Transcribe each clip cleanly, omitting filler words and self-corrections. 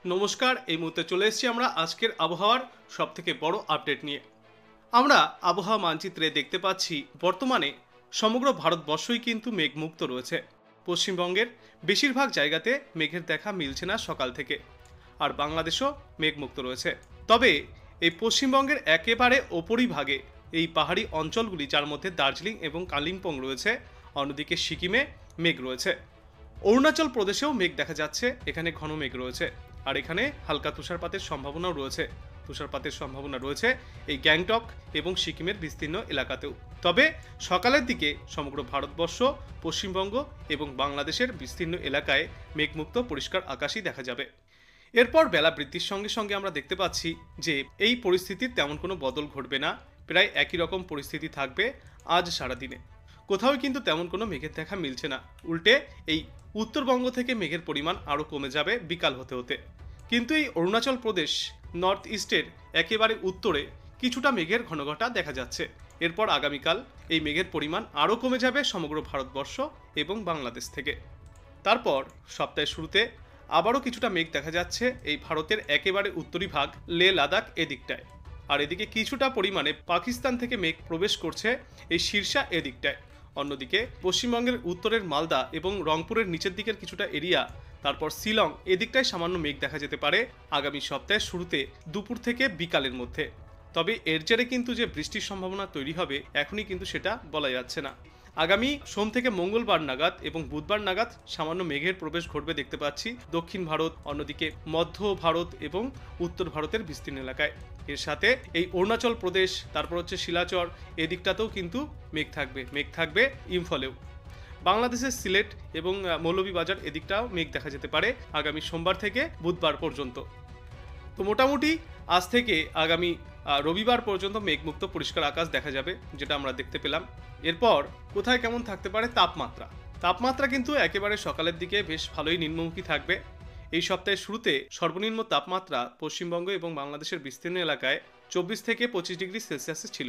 নমস্কার। এই মুহূর্তে চলে এসেছি আমরা আজকের আবহাওয়ার সবথেকে বড় আপডেট নিয়ে। আমরা আবহাওয়া মানচিত্রে দেখতে পাচ্ছি বর্তমানে সমগ্র ভারতবর্ষই কিন্তু মেঘমুক্ত রয়েছে। পশ্চিমবঙ্গের বেশিরভাগ জায়গাতে মেঘের দেখা মিলছে না সকাল থেকে, আর বাংলাদেশও মেঘমুক্ত রয়েছে। তবে এই পশ্চিমবঙ্গের একেবারে ওপরিভাগে এই পাহাড়ি অঞ্চলগুলি, যার মধ্যে দার্জিলিং এবং কালিম্পং রয়েছে, অন্যদিকে সিকিমে মেঘ রয়েছে। অরুণাচল প্রদেশেও মেঘ দেখা যাচ্ছে, এখানে ঘন মেঘ রয়েছে, আর এখানে হালকা তুষারপাতের সম্ভাবনাও রয়েছে। তুষারপাতের সম্ভাবনা রয়েছে এই গ্যাংটক এবং সিকিমের বিস্তীর্ণ এলাকাতেও। তবে সকালের দিকে সমগ্র ভারতবর্ষ, পশ্চিমবঙ্গ এবং বাংলাদেশের বিস্তীর্ণ এলাকায় মেঘমুক্ত পরিষ্কার আকাশই দেখা যাবে। এরপর বেলা বৃদ্ধির সঙ্গে সঙ্গে আমরা দেখতে পাচ্ছি যে এই পরিস্থিতির তেমন কোনো বদল ঘটবে না। প্রায় একই রকম পরিস্থিতি থাকবে আজ সারাদিনে। কোথাও কিন্তু তেমন কোনো মেঘের দেখা মিলছে না। উল্টে এই উত্তরবঙ্গ থেকে মেঘের পরিমাণ আরও কমে যাবে বিকাল হতে হতে। কিন্তু এই অরুণাচল প্রদেশ, নর্থ ইস্টের একেবারে উত্তরে কিছুটা মেঘের ঘনঘটা দেখা যাচ্ছে। এরপর আগামীকাল এই মেঘের পরিমাণ আরও কমে যাবে সমগ্র ভারতবর্ষ এবং বাংলাদেশ থেকে। তারপর সপ্তাহের শুরুতে আবারও কিছুটা মেঘ দেখা যাচ্ছে এই ভারতের একেবারে উত্তরি ভাগ, লে লাদাখ এদিকটায়। আর এদিকে কিছুটা পরিমাণে পাকিস্তান থেকে মেঘ প্রবেশ করছে এই শীর্ষা এদিকটায়। অন্যদিকে পশ্চিমবঙ্গের উত্তরের মালদা এবং রংপুরের নিচের দিকের কিছুটা এরিয়া, তারপর শিলং এদিকটায় সামান্য মেঘ দেখা যেতে পারে আগামী সপ্তাহের শুরুতে দুপুর থেকে বিকালের মধ্যে। তবে এর জেরে কিন্তু যে বৃষ্টির সম্ভাবনা তৈরি হবে এখনই কিন্তু সেটা বলা যাচ্ছে না। আগামী সোম থেকে মঙ্গলবার নাগাদ এবং বুধবার নাগাদ সামান্য মেঘের প্রবেশ ঘটবে দেখতে পাচ্ছি দক্ষিণ ভারত, অন্যদিকে মধ্য ভারত এবং উত্তর ভারতের বিস্তীর্ণ এলাকায়। এর সাথে এই অরুণাচল প্রদেশ, তারপর হচ্ছে শিলাচর এদিকটাতেও কিন্তু মেঘ থাকবে ইম্ফলেও। বাংলাদেশের সিলেট এবং মৌলভীবাজার এদিকটাও মেঘ দেখা যেতে পারে আগামী সোমবার থেকে বুধবার পর্যন্ত। তো মোটামুটি আজ থেকে আগামী রবিবার পর্যন্ত মেঘমুক্ত পরিষ্কার আকাশ দেখা যাবে, যেটা আমরা দেখতে পেলাম। এরপর কোথায় কেমন থাকতে পারে তাপমাত্রা কিন্তু একেবারে সকালের দিকে বেশ ভালোই নিম্নমুখী থাকবে। এই সপ্তাহের শুরুতে সর্বনিম্ন তাপমাত্রা পশ্চিমবঙ্গ এবং বাংলাদেশের বিস্তীর্ণ এলাকায় 24 থেকে 25 ডিগ্রি সেলসিয়াস ছিল।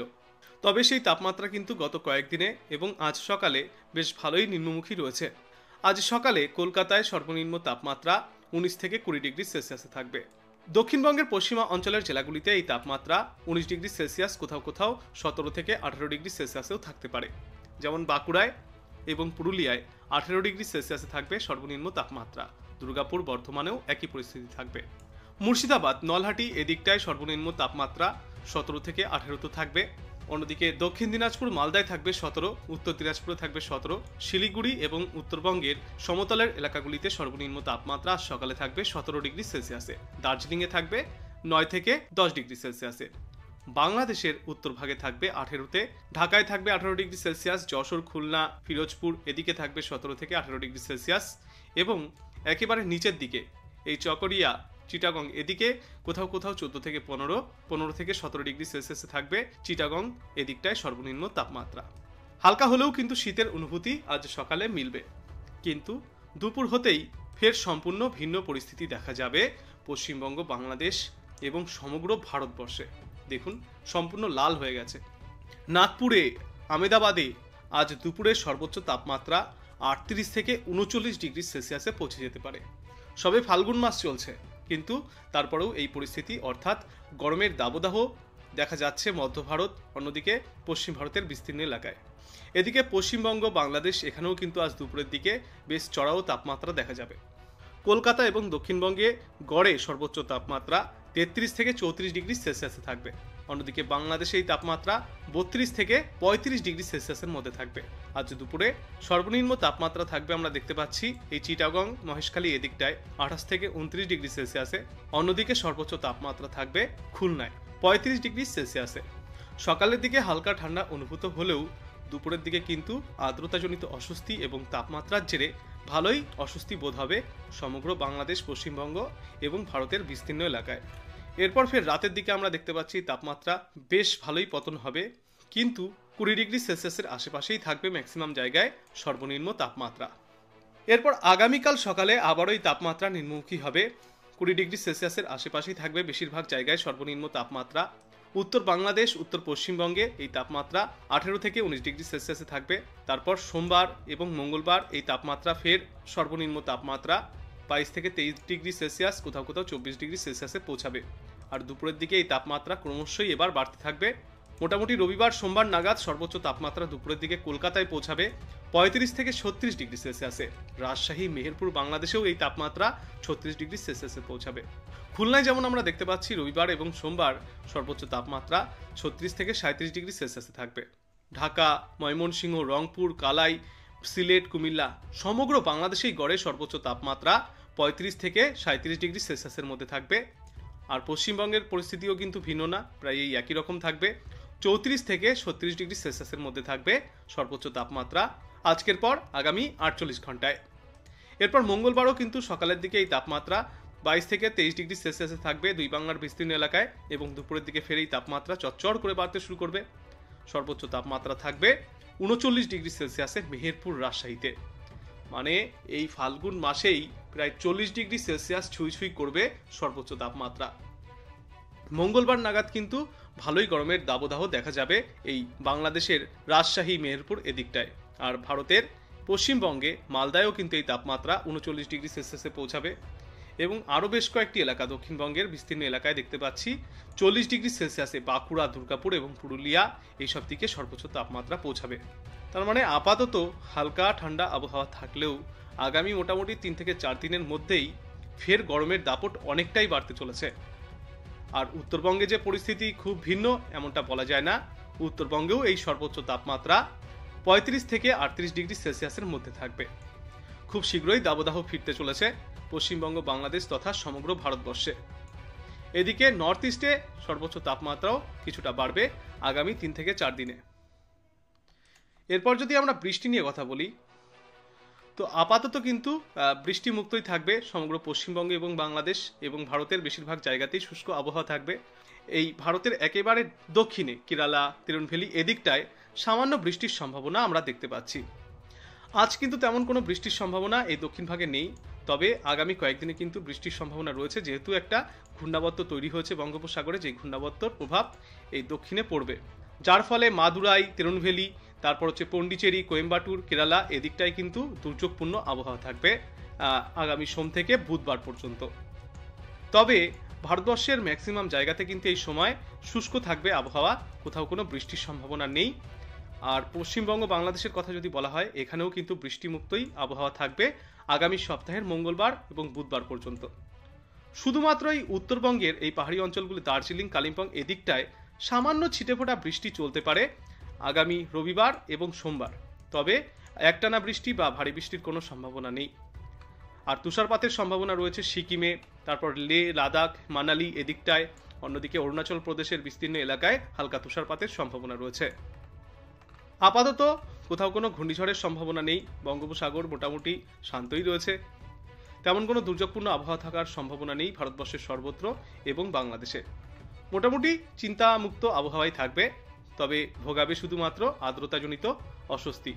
তবে সেই তাপমাত্রা কিন্তু গত কয়েকদিনে এবং আজ সকালে বেশ ভালোই নিম্নমুখী রয়েছে। আজ সকালে কলকাতায় সর্বনিম্ন তাপমাত্রা 19 থেকে 20 ডিগ্রি সেলসিয়াসে থাকবে। দক্ষিণবঙ্গের পশ্চিমা অঞ্চলের জেলাগুলিতে এই তাপমাত্রা 19 ডিগ্রি সেলসিয়াস, কোথাও কোথাও 17 থেকে 18 ডিগ্রি সেলসিয়াসেও থাকতে পারে। যেমন বাঁকুড়ায় এবং পুরুলিয়ায় 18 ডিগ্রি সেলসিয়াসে থাকবে সর্বনিম্ন তাপমাত্রা। দুর্গাপুর, বর্ধমানেও একই পরিস্থিতি থাকবে। মুর্শিদাবাদ, নলহাটি এদিকটায় সর্বনিম্ন তাপমাত্রা 17 থেকে 18 থাকবে। অন্যদিকে দক্ষিণ দিনাজপুর, মালদায় থাকবে 17, উত্তর দিনাজপুরে থাকবে 17, শিলিগুড়ি এবং উত্তরবঙ্গের সমতলের এলাকাগুলিতে সর্বনিম্ন তাপমাত্রা সকালে থাকবে 17 ডিগ্রি সেলসিয়াসে। দার্জিলিংয়ে থাকবে 9 থেকে 10 ডিগ্রি সেলসিয়াসে। বাংলাদেশের উত্তরভাগে থাকবে 18তে, ঢাকায় থাকবে 18 ডিগ্রি সেলসিয়াস, যশোর, খুলনা, ফিরোজপুর এদিকে থাকবে 17 থেকে 18 ডিগ্রি সেলসিয়াস, এবং একেবারে নিচের দিকে এই চকরিয়া, চিটাগং এদিকে কোথাও কোথাও 14 থেকে 15 থেকে 17 ডিগ্রি সেলসিয়াসে থাকবে চিটাগং এদিকটায় সর্বনিম্ন তাপমাত্রা। হালকা হলেও কিন্তু শীতের অনুভূতি আজ সকালে মিলবে, কিন্তু দুপুর হতেই ফের সম্পূর্ণ ভিন্ন পরিস্থিতি দেখা যাবে পশ্চিমবঙ্গ, বাংলাদেশ এবং সমগ্র ভারতবর্ষে। দেখুন, সম্পূর্ণ লাল হয়ে গেছে। নাগপুরে, আমেদাবাদে আজ দুপুরের সর্বোচ্চ তাপমাত্রা 38 থেকে 39 ডিগ্রি সেলসিয়াসে পৌঁছে যেতে পারে। সবে ফাল্গুন মাস চলছে, কিন্তু তারপরেও এই পরিস্থিতি, অর্থাৎ গরমের দাবদাহ দেখা যাচ্ছে মধ্য ভারত, অন্যদিকে পশ্চিম ভারতের বিস্তীর্ণ এলাকায়। এদিকে পশ্চিমবঙ্গ, বাংলাদেশ এখানেও কিন্তু আজ দুপুরের দিকে বেশ চড়াও তাপমাত্রা দেখা যাবে। কলকাতা এবং দক্ষিণবঙ্গে গড়ে সর্বোচ্চ তাপমাত্রা 33 থেকে 34 ডিগ্রি সেলসিয়াসে থাকবে। অন্যদিকে বাংলাদেশে এই তাপমাত্রা 32 থেকে 35 ডিগ্রি সেলসিয়াসের মধ্যে থাকবে। আজ দুপুরে সর্বনিম্ন তাপমাত্রা থাকবে, আমরা দেখতে পাচ্ছি এই চিটাগং, মহেশখালী এদিকটায় 28 থেকে 29 ডিগ্রি সেলসিয়াসে। অন্যদিকে সর্বোচ্চ তাপমাত্রা থাকবে খুলনায় 35 ডিগ্রি সেলসিয়াসে। সকালের দিকে হালকা ঠান্ডা অনুভূত হলেও দুপুরের দিকে কিন্তু আর্দ্রতাজনিত অস্বস্তি এবং তাপমাত্রার জেরে ভালোই অস্বস্তি বোধ হবে সমগ্র বাংলাদেশ, পশ্চিমবঙ্গ এবং ভারতের বিস্তীর্ণ এলাকায়। এরপর ফের রাতের দিকে আমরা দেখতে পাচ্ছি তাপমাত্রা বেশ ভালোই পতন হবে, কিন্তু 20 ডিগ্রি সেলসিয়াসের আশেপাশেই থাকবে ম্যাক্সিমাম জায়গায় সর্বনিম্ন তাপমাত্রা। এরপর আগামীকাল সকালে আবারও এই তাপমাত্রা নিম্নমুখী হবে, 20 ডিগ্রি সেলসিয়াসের আশেপাশেই থাকবে বেশিরভাগ জায়গায় সর্বনিম্ন তাপমাত্রা। উত্তর বাংলাদেশ, উত্তর পশ্চিমবঙ্গে এই তাপমাত্রা 18 থেকে 19 ডিগ্রি সেলসিয়াসে থাকবে। তারপর সোমবার এবং মঙ্গলবার এই তাপমাত্রা ফের সর্বনিম্ন তাপমাত্রা 22 থেকে 23 ডিগ্রি সেলসিয়াস, কোথাও কোথাও 24 ডিগ্রি সেলসিয়াসে পৌঁছাবে। আর দুপুরের দিকে এই তাপমাত্রা ক্রমশই এবার বাড়তে থাকবে। মোটামুটি রবিবার সোমবার নাগাদ সর্বোচ্চ তাপমাত্রা দুপুরের দিকে কলকাতায় পৌঁছাবে 35 থেকে 36 ডিগ্রি সেলসিয়াসে। রাজশাহী, মেহেরপুর, বাংলাদেশেও এই তাপমাত্রা 36 ডিগ্রি সেলসিয়াসে পৌঁছাবে। খুলনায় যেমন আমরা দেখতে পাচ্ছি রবিবার এবং সোমবার সর্বোচ্চ তাপমাত্রা 36 থেকে 37 ডিগ্রি সেলসিয়াসে থাকবে। ঢাকা, ময়মনসিংহ, রংপুর, কালাই, সিলেট, কুমিল্লা সমগ্র বাংলাদেশেই গড়ে সর্বোচ্চ তাপমাত্রা 35 থেকে 37 ডিগ্রি সেলসিয়াসের মধ্যে থাকবে। আর পশ্চিমবঙ্গের পরিস্থিতিও কিন্তু ভিন্ন না, প্রায় এই একই রকম থাকবে। 34 থেকে 36 ডিগ্রি সেলসিয়াসের মধ্যে থাকবে সর্বোচ্চ তাপমাত্রা আজকের পর আগামী 48 ঘন্টায়। এরপর মঙ্গলবারও কিন্তু সকালের দিকে এই তাপমাত্রা 22 থেকে 23 ডিগ্রি সেলসিয়াসে থাকবে দুই বাংলার বিস্তীর্ণ এলাকায়, এবং দুপুরের দিকে ফের এই তাপমাত্রা চচ্চড় করে বাড়তে শুরু করবে। সর্বোচ্চ তাপমাত্রা থাকবে 39 ডিগ্রি সেলসিয়াসে মেহেরপুর, রাজশাহীতে। মানে এই ফাল্গুন মাসেই প্রায় 40 ডিগ্রি সেলসিয়াস ছুঁই করবে সর্বোচ্চ তাপমাত্রা। মঙ্গলবার নাগাদ কিন্তু ভালোই গরমের দাবদাহ দেখা যাবে এই বাংলাদেশের রাজশাহী, মেহেরপুর এদিকটায়। আর ভারতের পশ্চিমবঙ্গে মালদায়ও কিন্তু এই তাপমাত্রা 39 ডিগ্রি সেলসিয়াসে পৌঁছাবে, এবং আরও বেশ কয়েকটি এলাকা দক্ষিণবঙ্গের বিস্তীর্ণ এলাকায় দেখতে পাচ্ছি 40 ডিগ্রি সেলসিয়াসে বাঁকুড়া, দুর্গাপুর এবং পুরুলিয়া এইসব দিকে সর্বোচ্চ তাপমাত্রা পৌঁছাবে। তার মানে আপাতত হালকা ঠান্ডা আবহাওয়া থাকলেও আগামী মোটামুটি 3 থেকে 4 দিনের মধ্যেই ফের গরমের দাপট অনেকটাই বাড়তে চলেছে। আর উত্তরবঙ্গে যে পরিস্থিতি খুব ভিন্ন এমনটা বলা যায় না। উত্তরবঙ্গেও এই সর্বোচ্চ তাপমাত্রা 35 থেকে 38 ডিগ্রি সেলসিয়াসের মধ্যে থাকবে। খুব শীঘ্রই দাবদাহ ফিরতে চলেছে পশ্চিমবঙ্গ, বাংলাদেশ তথা সমগ্র ভারতবর্ষে। এদিকে নর্থ ইস্টে সর্বোচ্চ তাপমাত্রাও কিছুটা বাড়বে আগামী 3 থেকে 4 দিনে। এরপর যদি আমরা বৃষ্টি নিয়ে কথা বলি, তো আপাতত কিন্তু বৃষ্টিমুক্তই থাকবে সমগ্র পশ্চিমবঙ্গ এবং বাংলাদেশ, এবং ভারতের বেশিরভাগ জায়গাতেই শুষ্ক আবহাওয়া থাকবে। এই ভারতের একেবারে দক্ষিণে কেরালা, তিরুনভেলি এদিকটায় সামান্য বৃষ্টির সম্ভাবনা আমরা দেখতে পাচ্ছি। আজ কিন্তু তেমন কোনো বৃষ্টির সম্ভাবনা এই দক্ষিণ ভাগে নেই, তবে আগামী কয়েকদিনে কিন্তু বৃষ্টির সম্ভাবনা রয়েছে, যেহেতু একটা ঘূর্ণাবর্ত তৈরি হয়েছে বঙ্গোপসাগরে, যে ঘূর্ণাবর্তর প্রভাব এই দক্ষিণে পড়বে, যার ফলে মাদুরাই, তিরুনভেলি, তারপর হচ্ছে পন্ডিচেরি, কোয়েম্বাটুর, কেরালা এদিকটায় কিন্তু দুর্যোগপূর্ণ আবহাওয়া থাকবে আগামী সোম থেকে বুধবার পর্যন্ত। তবে ভারতবর্ষের ম্যাক্সিমাম জায়গাতে কিন্তু এই সময় শুষ্ক থাকবে আবহাওয়া, কোথাও কোনো বৃষ্টির সম্ভাবনা নেই। আর পশ্চিমবঙ্গ, বাংলাদেশের কথা যদি বলা হয়, এখানেও কিন্তু বৃষ্টিমুক্তই আবহাওয়া থাকবে আগামী সপ্তাহের মঙ্গলবার এবং বুধবার পর্যন্ত। শুধুমাত্র এই উত্তরবঙ্গের এই পাহাড়ি অঞ্চলগুলি, দার্জিলিং, কালিম্পং এদিকটায় সামান্য ছিটেফোঁটা বৃষ্টি চলতে পারে আগামী রবিবার এবং সোমবার, তবে একটানা বৃষ্টি বা ভারী বৃষ্টির কোনো সম্ভাবনা নেই। আর তুষারপাতের সম্ভাবনা রয়েছে সিকিমে, তারপর লে, লাদাখ, মানালি এদিকটায়। অন্যদিকে অরুণাচল প্রদেশের বিস্তীর্ণ এলাকায় হালকা তুষারপাতের সম্ভাবনা রয়েছে। আপাতত কোথাও কোনো ঘূর্ণিঝড়ের সম্ভাবনা নেই, বঙ্গোপসাগর মোটামুটি শান্তই রয়েছে। তেমন কোনো দুর্যোগপূর্ণ আবহাওয়া থাকার সম্ভাবনা নেই ভারতবর্ষের সর্বত্র এবং বাংলাদেশে। মোটামুটি চিন্তামুক্ত আবহাওয়াই থাকবে, তবে ভোগাবে শুধুমাত্র আর্দ্রতাজনিত অস্বস্তি।